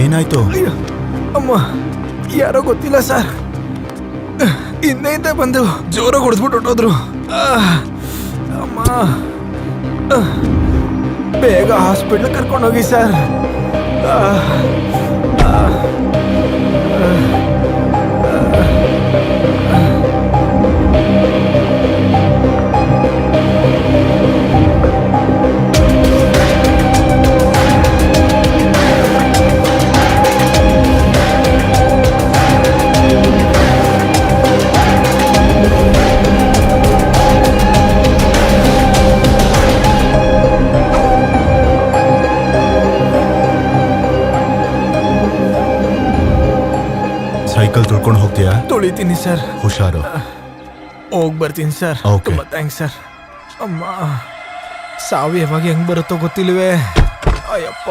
ಏನಾಯ್ತು? ಅಮ್ಮ, ಯಾರೋ ಗೊತ್ತಿಲ್ಲ ಸರ್, ಹಿಂದೆಯಿಂದ ಬಂದು ಜೋರಾಗಿ ಹೊಡೆದ್ಬಿಟ್ಟು ಹೊಟ್ಟೋದ್ರು. ಅಮ್ಮ, ಬೇಗ ಹಾಸ್ಪಿಟ್ಲ್ ಕರ್ಕೊಂಡೋಗಿ ಸರ್. ಸೈಕಲ್ ತುಳ್ಕೊಂಡು ಹೋಗ್ತೀಯಾ? ತುಳಿತೀನಿ ಸರ್. ಹುಷಾರು. ಹೋಗಿ ಬರ್ತೀನಿ ಸರ್. Okay. ತುಂಬ ಥ್ಯಾಂಕ್ಸ್ ಸರ್. ಅಮ್ಮ, ಸಾವು ಯಾವಾಗ ಹೆಂಗ್ ಬರುತ್ತೋ ಗೊತ್ತಿಲ್ವೇ. ಅಯ್ಯಪ್ಪ.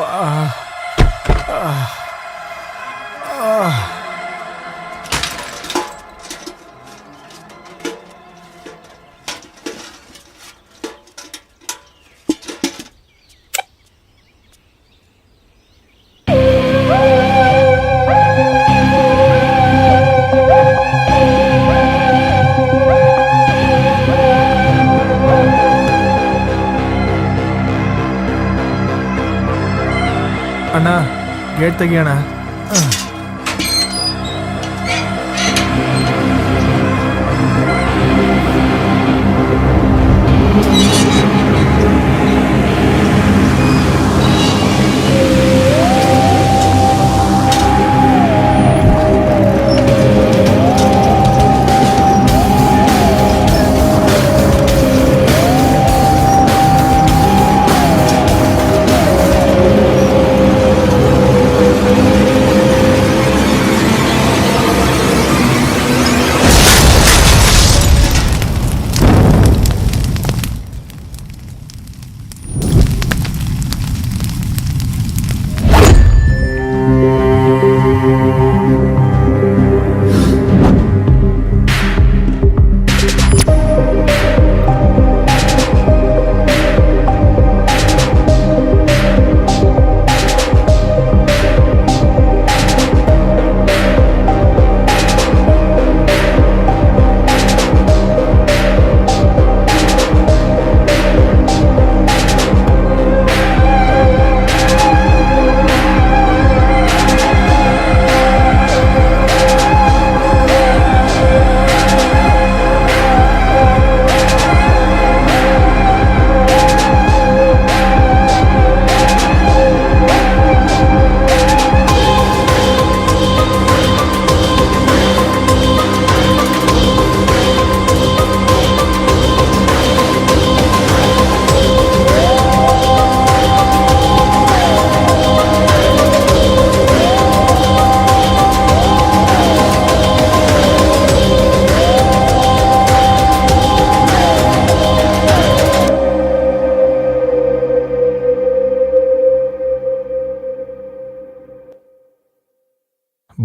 ಅಣ್ಣ, ಗೇಟ್ ತೆಗಿಯೋಣ.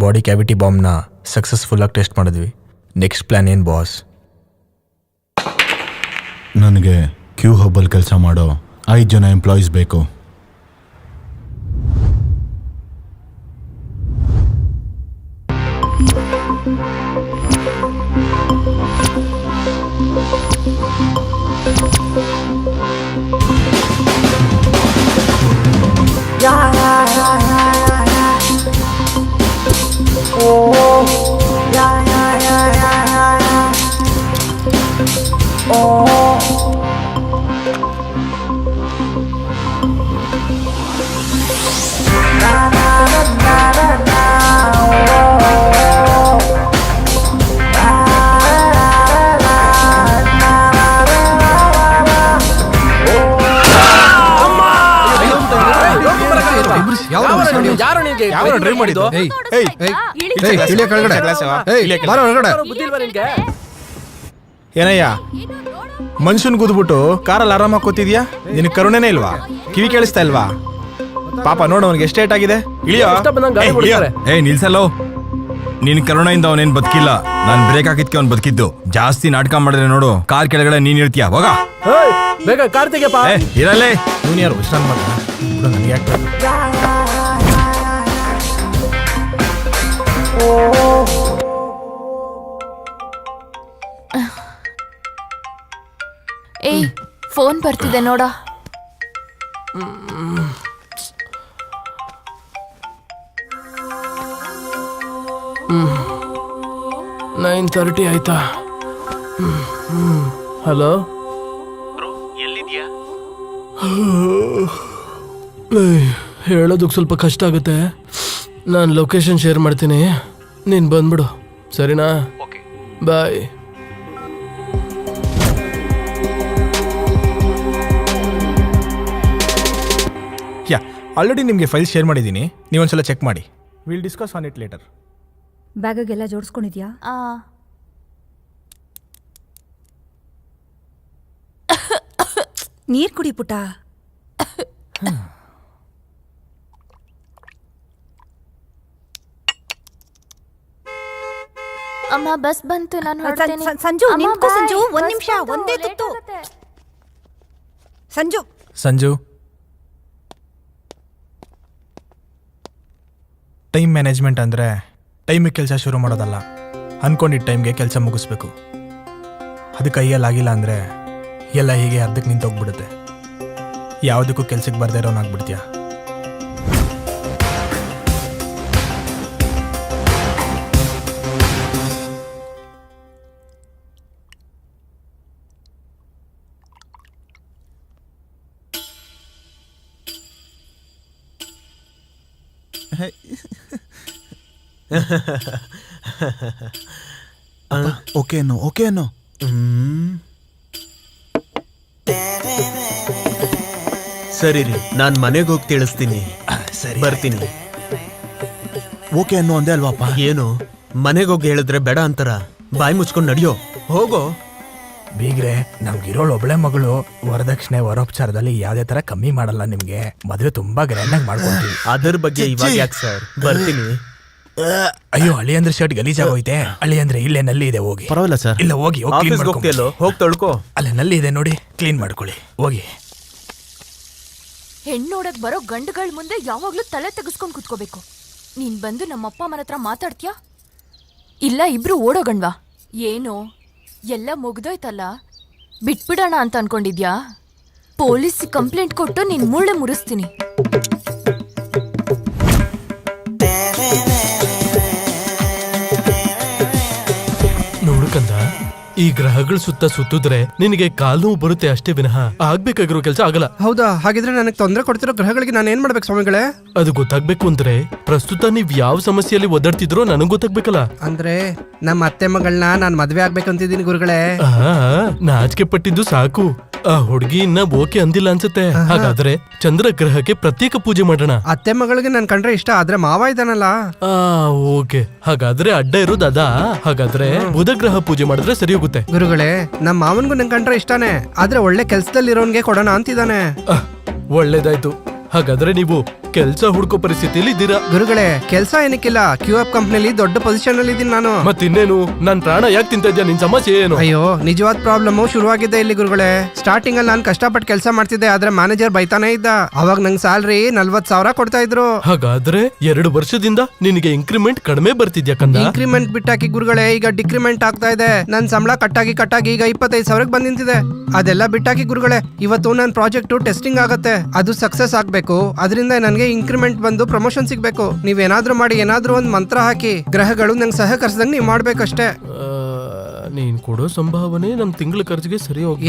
ಬಾಡಿ ಕ್ಯಾವಿಟಿ ಬಾಂಬ್ನ ಸಕ್ಸಸ್ಫುಲ್ಲಾಗಿ ಟೆಸ್ಟ್ ಮಾಡಿದ್ವಿ. ನೆಕ್ಸ್ಟ್ ಪ್ಲ್ಯಾನ್ ಏನು ಬಾಸ್? ನನಗೆ ಕ್ಯೂ ಹಬ್ಬಲ್ಲಿ ಕೆಲಸ ಮಾಡೋ 5 ಜನ ಎಂಪ್ಲಾಯೀಸ್ ಬೇಕು. ಡ್ರೈವ್ ಮಾಡಿದ್ದು ಏಯ್, ಏಯ್ ಇಳಿಯ ಕೆಳಗಡೆ. ಏಯ್, ಬಾರೋ ಹೊರಗಡೆ. ಏನಯ್ಯ ಮನುಷ್ಯನ್ ಗುದ್ಬಿಟ್ಟು ಕಾರಲ್ಲಿ ಆರಾಮಾಗಿ ಕೂತಿದ್ಯಾ? ನಿನಗೆ ಕರುಣೆನೇ ಇಲ್ವಾ? ಕಿವಿ ಕೇಳಿಸ್ತಾ ಇಲ್ವಾ? ಪಾಪ ನೋಡು ಅವನಿಗೆ ಎಷ್ಟು ಏಟ್ ಆಗಿದೆ. ಇಳಿಯೋ. ಏಯ್ ನಿಲ್ಸಲ್ಲೋ, ನಿನ್ ಕರುಣೆಯಿಂದ ಅವನೇನ್ ಬದುಕಿಲ್ಲ. ನಾನ್ ಬ್ರೇಕ್ ಹಾಕಿದ್ಕೆ ಅವ್ನ್ ಬದುಕಿದ್ದು. ಜಾಸ್ತಿ ನಾಟಕ ಮಾಡಿದ್ರೆ ನೋಡು, ಕಾರ್ ಕೆಳಗಡೆ ನೀನ್ ಇರ್ತೀಯ. ಹೋಗ ಬೇಗ ಕಾರ್ ತೆಗೆಯಪ್ಪ. ಇರಲ್ಲೇ ಇವನು ಯಾರು ವಿಶ್ರಾಂತ ಮಾಡ ನನಗೆ ಯಾಕೆ ಏಯ್ ಫೋನ್ ಬರ್ತಿದೆ ನೋಡ. 9:30 ಆಯ್ತಾ? ಹಲೋ, ಹೇಳೋದಕ್ಕೆ ಸ್ವಲ್ಪ ಕಷ್ಟ ಆಗುತ್ತೆ. ನಾನು ಲೊಕೇಶನ್ ಶೇರ್ ಮಾಡ್ತೀನಿ, ನೀನು ಬಂದ್ಬಿಡು, ಸರಿನಾ? ಬಾಯ್. ಯಾ ಆಲ್ರೆಡಿ ನಿಮಗೆ ಫೈಲ್ ಶೇರ್ ಮಾಡಿದ್ದೀನಿ, ನೀವೊಂದ್ಸಲ ಚೆಕ್ ಮಾಡಿ. Will discuss on it later. ಬ್ಯಾಗಗೆಲ್ಲ ಜೋಡಿಸ್ಕೊಂಡಿದ್ಯಾ? ನೀರ್ ಕುಡಿ ಪುಟ. ಅಮ್ಮ ಬಸ್ ಬಂತು, ನಾನು ಹೊರಡ್ತೀನಿ. ಸಂಜು ಅಮ್ಮ, ನಿಂತ್ಕೋ bye. ಸಂಜು, ಒಂದ್ ಬಸ್ ನಿಮಿಷ, ಬಂತು, ಒಂದೇ late ತುತ್ತು. ಆಗುತ್ತೆ. ಸಂಜು ಸಂಜು, ಟೈಮ್ ಮ್ಯಾನೇಜ್ಮೆಂಟ್ ಅಂದರೆ ಟೈಮಿಗೆ ಕೆಲಸ ಶುರು ಮಾಡೋದಲ್ಲ, ಅಂದ್ಕೊಂಡಿದ್ದ ಟೈಮ್ಗೆ ಕೆಲಸ ಮುಗಿಸ್ಬೇಕು. ಅದು ಕೈಯಲ್ಲಾಗಿಲ್ಲ ಅಂದರೆ ಎಲ್ಲ ಹೀಗೆ ಅರ್ಧಕ್ಕೆ ನಿಂತೋಗ್ಬಿಡುತ್ತೆ. ಯಾವುದಕ್ಕೂ ಕೆಲ್ಸಕ್ಕೆ ಬರ್ದೇ ಇರೋನಾಗ್ಬಿಡ್ತೀಯ. ಓಕೆನೋ ಓಕೆನೋ. ಸರಿ ರೀ, ನಾನ್ ಮನೆಗೆ ಹೋಗಿ ತಿಳಿಸ್ತೀನಿ. ಬರ್ತೀನಿ. ಓಕೆ ಅನ್ನೋ ಅಂದೆ ಅಲ್ವಾಪ? ಏನು ಮನೆಗೆ ಹೋಗಿ ಹೇಳಿದ್ರೆ ಬೇಡ ಅಂತಾರ? ಬಾಯಿ ಮುಚ್ಕೊಂಡು ನಡಿಯೋ, ಹೋಗೋ. ಬೀಗ್ರೆ, ನಮ್ಗಿರೋಳು ಒಬ್ಳೆ ಮಗಳು. ವರದಕ್ಷಿಣೆ ವರೋಪಚಾರದಲ್ಲಿ ಯಾವುದೇ ತರ ಕಮ್ಮಿ ಮಾಡಲ್ಲ. ನಿಮ್ಗೆ ಮದುವೆ ತುಂಬಾ ಗ್ರ್ಯಾಂಡ್ ಆಗಿ ಮಾಡ್ಕೊಳ್ತೀವಿ. ಅದ್ರ ಬಗ್ಗೆ ಇವಾಗ ಯಾಕೆ ಸರ್? ಬರ್ತೀನಿ. ಅಯ್ಯೋ, ಅಳಿ ಅಂದ್ರೆ ಶರ್ಟ್ ಗಲೀಜಾಗೋಯ್ತೆ. ಅಳಿ ಅಂದ್ರೆ ಇಲ್ಲೇ ನಲ್ಲಿ ಇದೆ, ಹೋಗಿ. ಪರವಾಗಿಲ್ಲ ಸರ್. ಇಲ್ಲ, ಹೋಗಿ ಕ್ಲೀನ್ ಆಫೀಸ್ಗೆ ಮಾಡ್ಕೊಂಡು ಹೋಗ್ತಿಯಲ್ಲೋ, ಹೋಗಿ ತೊಳ್ಕೊ. ಅಲ್ಲೇ ನಲ್ಲಿ ಇದೆ ನೋಡಿ, ಕ್ಲೀನ್ ಮಾಡ್ಕೊಳ್ಳಿ, ಹೋಗಿ. ಹೆಣ್ಣೋಡಕ್ ಬರೋ ಗಂಡುಗಳ ಮುಂದೆ ಯಾವಾಗ್ಲೂ ತಲೆ ತೆಗೆಸ್ಕೊಂಡ್ ಕುತ್ಕೋಬೇಕು. ನೀನ್ ಬಂದು ನಮ್ಮ ಅಪ್ಪ ಅಮ್ಮನ ಹತ್ರ ಮಾತಾಡ್ತೀಯಾ? ಇಲ್ಲ ಇಬ್ರು ಓಡೋಗಣ್ವಾ? ಏನು ಎಲ್ಲ ಮುಗ್ದೋಯ್ತಲ್ಲ, ಬಿಟ್ಬಿಡೋಣ ಅಂತ ಅನ್ಕೊಂಡಿದ್ಯಾ? ಪೊಲೀಸ್ ಕಂಪ್ಲೇಂಟ್ ಕೊಟ್ಟು ನಿನ್ ಮೂಳೆ ಮುರಿಸ್ತೀನಿ. ನೋಡ್ಕಂದ, ಈ ಗ್ರಹಗಳ ಸುತ್ತ ಸುತ್ತಿದ್ರೆ ನಿನಗೆ ಕಾಲು ನೋವು ಬರುತ್ತೆ ಅಷ್ಟೇ ವಿನಃ ಆಗ್ಬೇಕಾಗಿರೋ ಕೆಲಸ ಆಗಲ್ಲ. ಹೌದಾ? ಹಾಗಿದ್ರೆ ನನಗೆ ತೊಂದರೆ ಕೊಡ್ತಿರೋ ಗ್ರಹಗಳಿಗೆ ನಾನು ಏನ್ ಮಾಡ್ಬೇಕು ಸ್ವಾಮಿಗಳೇ? ಅದು ಗೊತ್ತಾಗ್ಬೇಕು ಅಂದ್ರೆ ಪ್ರಸ್ತುತ ನೀವ್ ಯಾವ ಸಮಸ್ಯೆಯಲ್ಲಿ ಒದ್ದಾಡ್ತಿದ್ರೋ ನನಗ್ ಗೊತ್ತಾಗ್ಬೇಕಲ್ಲ. ಅಂದ್ರೆ ನಮ್ಮ ಅತ್ತೆ ಮಗಳನ್ನ ನಾನು ಮದ್ವೆ ಆಗ್ಬೇಕಂತಿದ್ದೀನಿ ಗುರುಗಳೇ. ನಾಚಿಕೆ ಪಟ್ಟಿದ್ದು ಸಾಕು. ಆ ಹುಡುಗಿ ಇನ್ನ ಓಕೆ ಅಂದಿಲ್ಲ ಅನ್ಸುತ್ತೆ. ಹಾಗಾದ್ರೆ ಚಂದ್ರ ಗ್ರಹಕ್ಕೆ ಪ್ರತ್ಯೇಕ ಪೂಜೆ ಮಾಡೋಣ. ಅತ್ತೆ ಮಗಳಿಗೆ ನನ್ ಕಂಡ್ರೆ ಇಷ್ಟ, ಆದ್ರೆ ಮಾವ ಇದಾನಲ್ಲ. ಓಕೆ, ಹಾಗಾದ್ರೆ ಅಡ್ಡ ಇರೋದು ಅದಾ? ಹಾಗಾದ್ರೆ ಬುಧ ಗ್ರಹ ಪೂಜೆ ಮಾಡಿದ್ರೆ ಸರಿ ಹೋಗುತ್ತೆ. ಗುರುಗಳೇ, ನಮ್ಮ ಮಾವನ್ಗೂ ನನ್ ಕಂಡ್ರೆ ಇಷ್ಟಾನೆ, ಆದ್ರೆ ಒಳ್ಳೆ ಕೆಲ್ಸದಲ್ಲಿ ಇರೋನ್ಗೆ ಕೊಡೋಣ ಅಂತಿದ್ದಾನೆ. ಒಳ್ಳೇದಾಯ್ತು. ಹಾಗಾದ್ರೆ ನೀವು ಕೆಲ್ಸ ಹುಡ್ಕೋ ಪರಿಸ್ಥಿತಿಯಲ್ಲಿ ಇದ್ದೀರಾ. ಗುರುಗಳೇ, ಕೆಲ್ಸ ಏನಕ್ಕಿಲ್ಲ, ಕ್ಯೂ ಅಪ್ ಕಂಪ್ನಿಲಿ ದೊಡ್ಡ ಪೊಸಿಷನ್ ಅಲ್ಲಿ ಇದ್ದೀನಿ ನಾನು. ಮತ್ತಿನ್ನೇನು, ನನ್ ಪ್ರಾಣ ಯಾಕೆ ತಿಂತ ಇದ್ಯಾ? ನಿನ್ ಸಮಸ್ಯೆ ಏನು? ಅಯ್ಯೋ, ನಿಜವಾದ ಪ್ರಾಬ್ಲಮ್ ಶುರುವಾಗಿದ್ದೆ ಇಲ್ಲಿ ಗುರುಗಳೇ. ಸ್ಟಾರ್ಟಿಂಗ್ ಅಲ್ಲಿ ನಾನು ಕಷ್ಟಪಟ್ಟು ಕೆಲಸ ಮಾಡ್ತಿದ್ದೆ, ಆದ್ರೆ ಮ್ಯಾನೇಜರ್ ಬೈತಾನೆ ಇದ್ದ. ಅವಾಗ ನಂಗೆ ಸ್ಯಾಲ್ರಿ 40,000 ಕೊಡ್ತಾ ಇದ್ರು. ಹಾಗಾದ್ರೆ 2 ವರ್ಷದಿಂದ ನಿನಗೆ ಇನ್ಕ್ರಿಮೆಂಟ್ ಕಡಿಮೆ ಬರ್ತಿದ್ಯಾ ಕಂದ? ಇನ್ಕ್ರಿಮೆಂಟ್ ಬಿಟ್ಟಾಕಿ ಗುರುಗಳೇ, ಈಗ ಡಿಕ್ರಿಮೆಂಟ್ ಆಗ್ತಾ ಇದೆ. ನನ್ ಸಂಬಳ ಕಟ್ಟಾಗಿ ಈಗ 25,000 ಬಂದ್ ನಿಂತಿದೆ. ಅದೆಲ್ಲ ಬಿಟ್ಟಾಕಿ ಗುರುಗಳೇ, ಇವತ್ತು ನನ್ನ ಪ್ರಾಜೆಕ್ಟ್ ಟೆಸ್ಟಿಂಗ್ ಆಗತ್ತೆ, ಅದು ಸಕ್ಸಸ್ ಆಗ್ಬೇಕು. ಅದರಿಂದ ನನಗೆ ಇನ್ಕ್ರಿಮೆಂಟ್ ಬಂದು ಪ್ರಮೋಷನ್ ಸಿಗ್ಬೇಕು. ನೀವೇನಾದ್ರೂ ಮಾಡಿ, ಏನಾದ್ರೂ ಒಂದ್ ಮಂತ್ರ ಹಾಕಿ, ಗ್ರಹಗಳು ನಂಗೆ ಸಹಕರಿಸಿದಂಗೆ ನೀವು ಮಾಡ್ಬೇಕಷ್ಟೇ. ನೀನ್ ಕೊಡೋ ಸಂಭಾವನೆ ನಮ್ ತಿಂಗಳ ಖರ್ಚಿಗೆ ಸರಿ ಹೋಗಿ